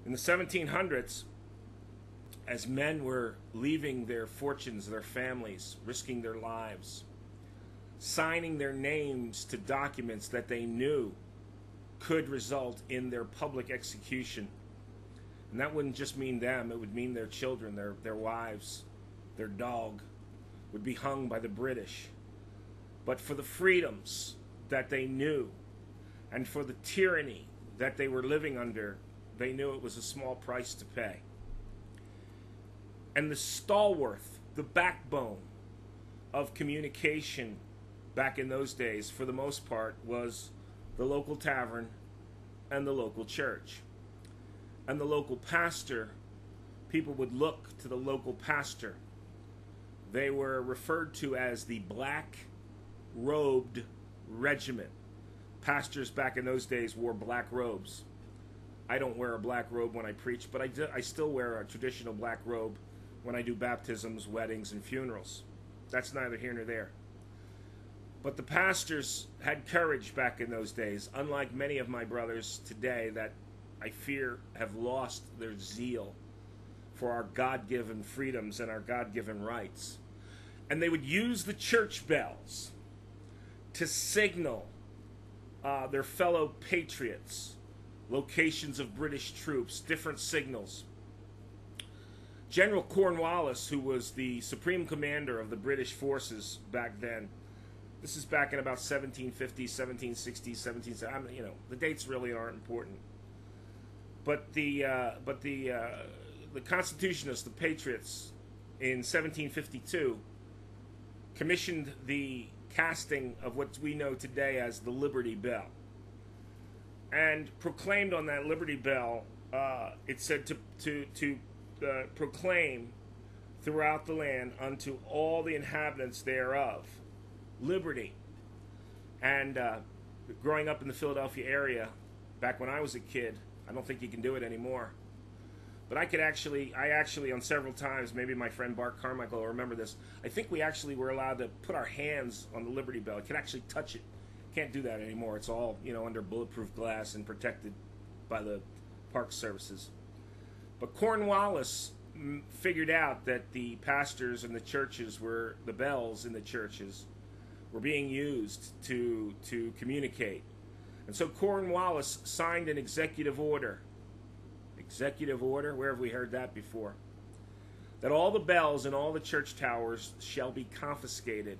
In the 1700s, as men were leaving their fortunes, their families, risking their lives, signing their names to documents that they knew could result in their public execution. And that wouldn't just mean them, it would mean their children, their wives, their dog would be hung by the British. But for the freedoms that they knew and for the tyranny that they were living under, they knew it was a small price to pay. And the stalwart, the backbone of communication back in those days, for the most part, was the local tavern and the local church. And the local pastor, people would look to the local pastor. They were referred to as the black-robed regiment. Pastors back in those days wore black robes. I don't wear a black robe when I preach, but I still wear a traditional black robe when I do baptisms, weddings, and funerals. That's neither here nor there. But the pastors had courage back in those days, unlike many of my brothers today that I fear have lost their zeal for our God-given freedoms and our God-given rights. And they would use the church bells to signal their fellow patriots, locations of British troops, different signals. General Cornwallis, who was the supreme commander of the British forces back then, this is back in about 1750s, 1760s, 1770s. The dates really aren't important. But the Constitutionists, the Patriots, in 1752, commissioned the casting of what we know today as the Liberty Bell, and proclaimed on that Liberty Bell, it said to proclaim throughout the land unto all the inhabitants thereof liberty. And growing up in the Philadelphia area, back when I was a kid, I don't think you can do it anymore. But I actually on several times, maybe my friend Bart Carmichael will remember this, I think we actually were allowed to put our hands on the Liberty Bell. You could actually touch it. Can't do that anymore. It's all, under bulletproof glass and protected by the park services. But Cornwallis figured out that the pastors and the churches the bells in the churches were being used to communicate. And so Cornwallis signed an executive order. Executive order? Where have we heard that before? That all the bells in all the church towers shall be confiscated.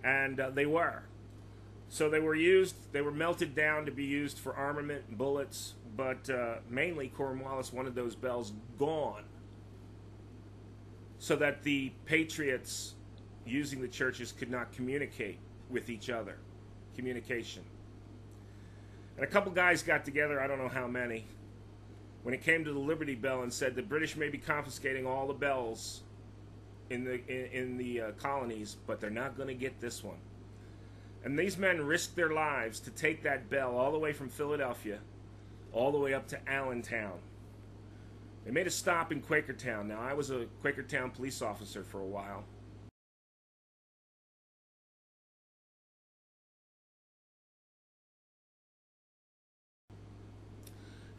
And they were. So they were melted down to be used for armament and bullets, but mainly Cornwallis wanted those bells gone so that the patriots using the churches could not communicate with each other. Communication. And a couple guys got together, I don't know how many, when it came to the Liberty Bell and said the British may be confiscating all the bells in the colonies, but they're not going to get this one. And these men risked their lives to take that bell all the way from Philadelphia, all the way up to Allentown. They made a stop in Quakertown. Now, I was a Quakertown police officer for a while.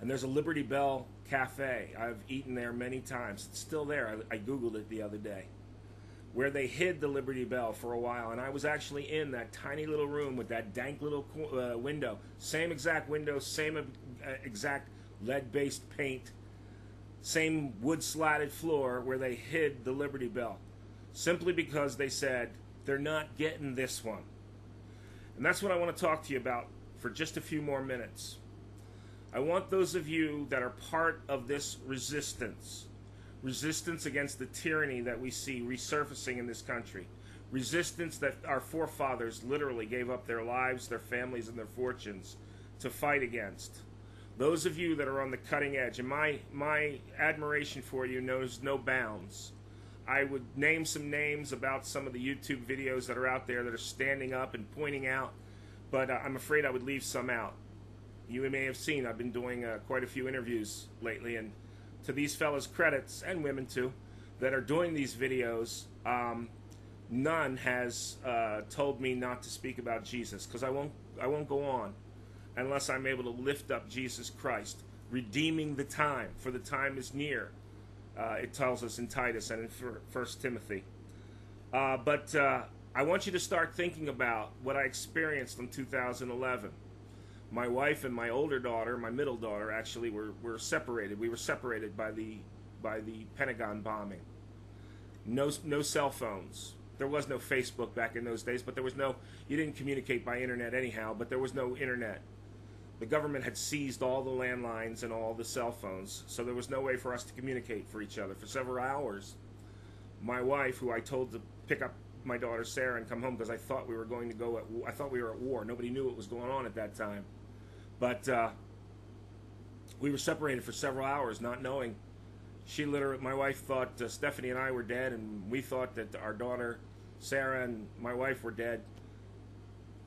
And there's a Liberty Bell Cafe. I've eaten there many times. It's still there. I Googled it the other day. Where they hid the Liberty Bell for a while. And I was actually in that tiny little room with that dank little window. Same exact window, same exact lead-based paint. Same wood-slatted floor where they hid the Liberty Bell. Simply because they said, they're not getting this one. And that's what I want to talk to you about for just a few more minutes. I want those of you that are part of this resistance against the tyranny that we see resurfacing in this country, resistance that our forefathers literally gave up their lives, their families, and their fortunes to fight against. Those of you that are on the cutting edge, and my admiration for you knows no bounds. I would name some names about some of the YouTube videos that are out there that are standing up and pointing out, but I'm afraid I would leave some out. You may have seen I've been doing quite a few interviews lately, and to these fellas' credits, and women too, that are doing these videos, none has told me not to speak about Jesus, because I won't go on unless I'm able to lift up Jesus Christ, redeeming the time, for the time is near. It tells us in Titus and in 1 Timothy. But I want you to start thinking about what I experienced in 2011. My wife and my older daughter, my middle daughter, actually were separated. We were separated by the Pentagon bombing. No cell phones. There was no Facebook back in those days, but you didn't communicate by internet anyhow, but there was no internet. The government had seized all the landlines and all the cell phones, so there was no way for us to communicate for each other. For several hours, my wife, who I told to pick up my daughter Sarah and come home because I thought we were going to go I thought we were at war. Nobody knew what was going on at that time. But we were separated for several hours, not knowing. My wife thought Stephanie and I were dead, and we thought that our daughter Sarah and my wife were dead.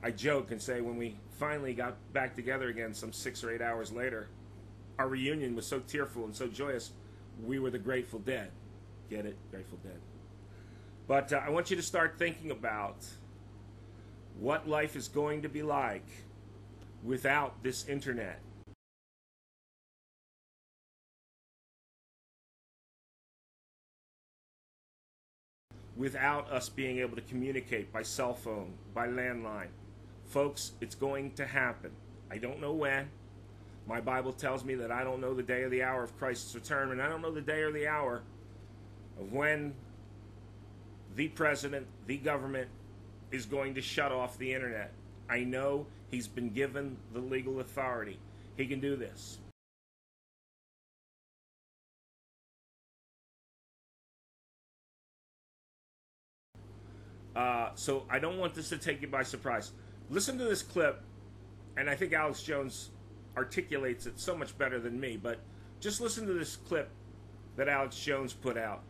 I joke and say when we finally got back together again some 6 or 8 hours later, our reunion was so tearful and so joyous, we were the Grateful Dead. Get it? Grateful Dead. But I want you to start thinking about what life is going to be like without this internet. Without us being able to communicate by cell phone, by landline. Folks, it's going to happen. I don't know when. My Bible tells me that I don't know the day or the hour of Christ's return, and I don't know the day or the hour of when the president, the government, is going to shut off the internet. I know he's been given the legal authority. He can do this. So I don't want this to take you by surprise. Listen to this clip, and I think Alex Jones articulates it so much better than me, but just listen to this clip that Alex Jones put out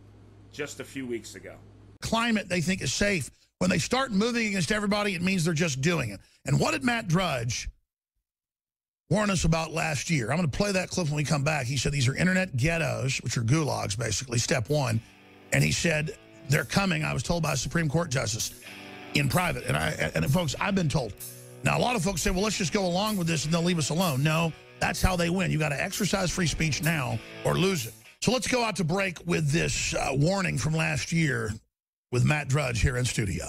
just a few weeks ago. Climate they think is safe. When they start moving against everybody, it means they're just doing it. And what did Matt Drudge warn us about last year? I'm going to play that clip when we come back. He said these are internet ghettos, which are gulags, basically, step one. And he said they're coming, I was told by a Supreme Court justice in private. And folks, I've been told. Now, a lot of folks say, well, let's just go along with this and they'll leave us alone. No, that's how they win. You got to exercise free speech now or lose it. So let's go out to break with this warning from last year with Matt Drudge here in studio.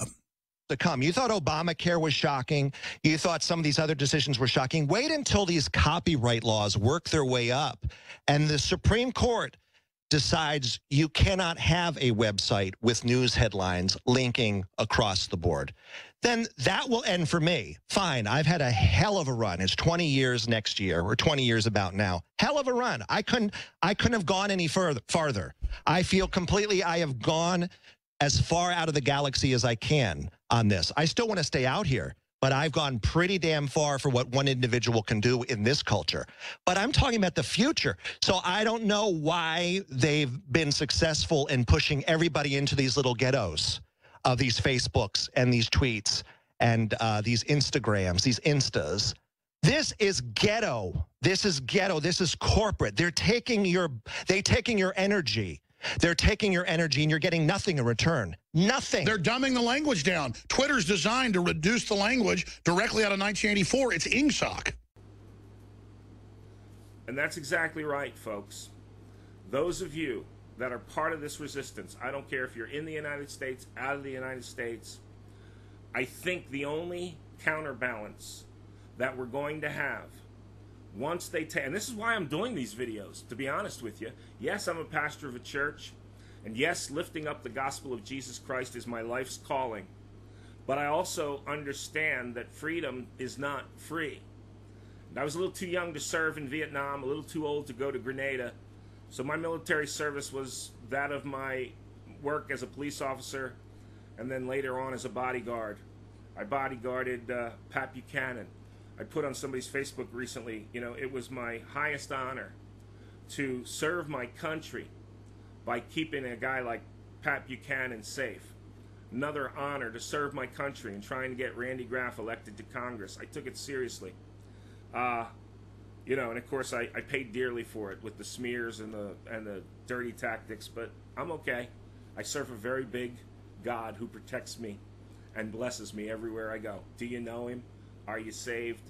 To come. You thought Obamacare was shocking. You thought some of these other decisions were shocking. Wait until these copyright laws work their way up and the Supreme Court decides you cannot have a website with news headlines linking across the board. Then that will end for me. Fine, I've had a hell of a run. It's 20 years next year, or 20 years about now. Hell of a run. I couldn't have gone any farther. I feel completely, I have gone as far out of the galaxy as I can on this. I still want to stay out here, but I've gone pretty damn far for what one individual can do in this culture. But I'm talking about the future. So I don't know why they've been successful in pushing everybody into these little ghettos of these Facebooks and these tweets and these Instagrams, these Instas. This is ghetto. This is ghetto. This is corporate. They're taking your energy. They're taking your energy and you're getting nothing in return. Nothing. They're dumbing the language down. Twitter's designed to reduce the language directly out of 1984. It's ingsoc. And that's exactly right, folks. Those of you that are part of this resistance, I don't care if you're in the United States, out of the United States, I think the only counterbalance that we're going to have once they take, and this is why I'm doing these videos, to be honest with you. Yes, I'm a pastor of a church, and yes, lifting up the gospel of Jesus Christ is my life's calling. But I also understand that freedom is not free. And I was a little too young to serve in Vietnam, a little too old to go to Grenada. So my military service was that of my work as a police officer, and then later on as a bodyguard. I bodyguarded Pat Buchanan. I put on somebody's Facebook recently, it was my highest honor to serve my country by keeping a guy like Pat Buchanan safe. Another honor to serve my country and trying to get Randy Graff elected to Congress. I took it seriously. And of course I paid dearly for it with the smears and the dirty tactics, but I'm okay. I serve a very big God who protects me and blesses me everywhere I go. Do you know him? Are you saved?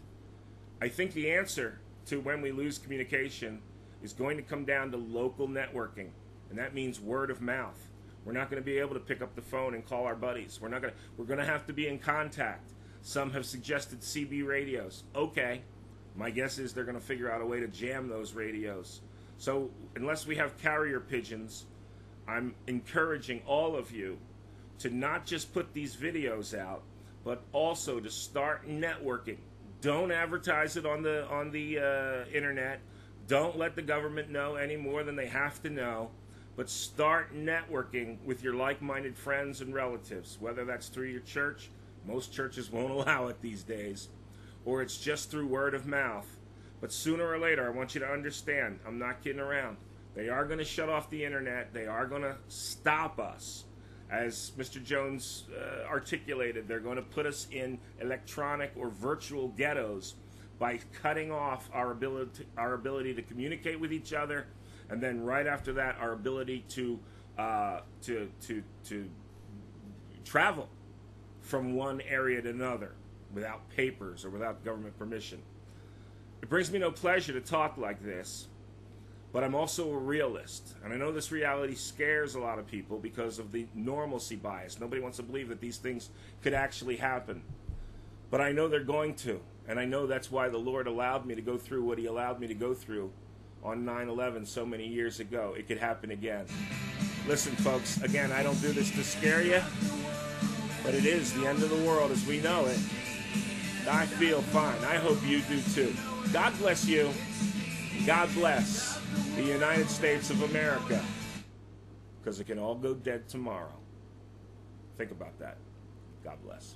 I think the answer to when we lose communication is going to come down to local networking, and that means word of mouth. We're not going to be able to pick up the phone and call our buddies. We're going to have to be in contact. Some have suggested CB radios. Okay, my guess is they're going to figure out a way to jam those radios. So unless we have carrier pigeons, I'm encouraging all of you to not just put these videos out, but also to start networking. Don't advertise it on the internet. Don't let the government know any more than they have to know. But start networking with your like-minded friends and relatives, whether that's through your church. Most churches won't allow it these days. Or it's just through word of mouth. But sooner or later, I want you to understand, I'm not kidding around. They are going to shut off the internet. They are going to stop us. As Mr. Jones articulated, they're going to put us in electronic or virtual ghettos by cutting off our ability to communicate with each other, and then right after that, our ability to travel from one area to another without papers or without government permission. It brings me no pleasure to talk like this, but I'm also a realist. And I know this reality scares a lot of people because of the normalcy bias. Nobody wants to believe that these things could actually happen. But I know they're going to. And I know that's why the Lord allowed me to go through what he allowed me to go through on 9/11 so many years ago. It could happen again. Listen, folks, again, I don't do this to scare you, but it is the end of the world as we know it. I feel fine. I hope you do too. God bless you. God bless the United States of America, because it can all go dead tomorrow. Think about that. God bless.